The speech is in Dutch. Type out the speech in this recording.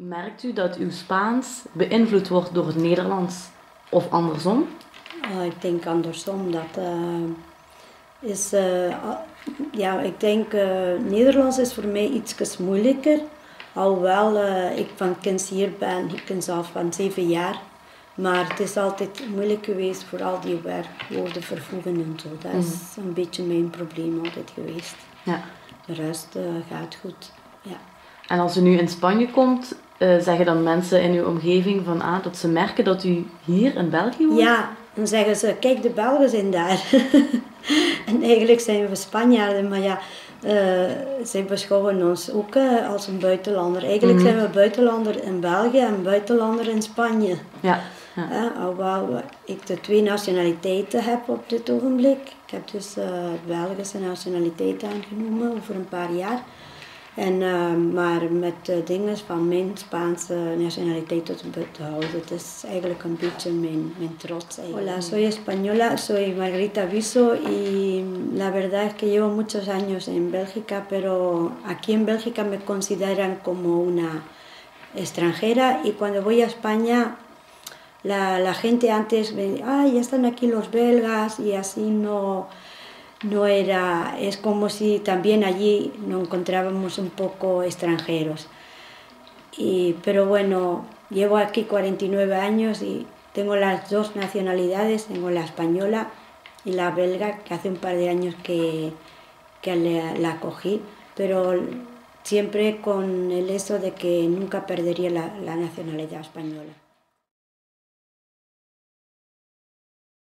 Merkt u dat uw Spaans beïnvloed wordt door het Nederlands of andersom? Ik denk andersom. Dat is, ja, ik denk Nederlands is voor mij iets moeilijker. Alhoewel ik van kinds hier ben, ik ben zelf van 7 jaar. Maar het is altijd moeilijk geweest voor al die werkwoorden vervoegen en zo. Dat is een beetje mijn probleem altijd geweest. Ja. De rest gaat goed. Ja. En als u nu in Spanje komt, zeggen dan mensen in uw omgeving van, dat ze merken dat u hier in België woont? Ja, dan zeggen ze, kijk de Belgen zijn daar. En eigenlijk zijn we Spanjaarden, maar ja, zij beschouwen ons ook als een buitenlander. Eigenlijk zijn we buitenlander in België en buitenlander in Spanje. Ja. Ja. Alhoewel ik de 2 nationaliteiten heb op dit ogenblik. Ik heb dus Belgische nationaliteit aangenomen over een paar jaar. Maar met dingen van mijn Spaanse nacionalidad te houden. Het is eigenlijk een beetje mijn trots. Hola, soy española, soy Margarita Viso y la verdad es que llevo muchos años en Bélgica, pero aquí en Bélgica me consideran como una extranjera y cuando voy a España la gente antes me dice, ya están aquí los belgas y así no era, es como si también allí nos encontrábamos un poco extranjeros. Pero bueno, llevo aquí 49 años y tengo las 2 nacionalidades, tengo la española y la belga, que hace un par de años que la cogí, pero siempre con el eso de que nunca perdería la nacionalidad española.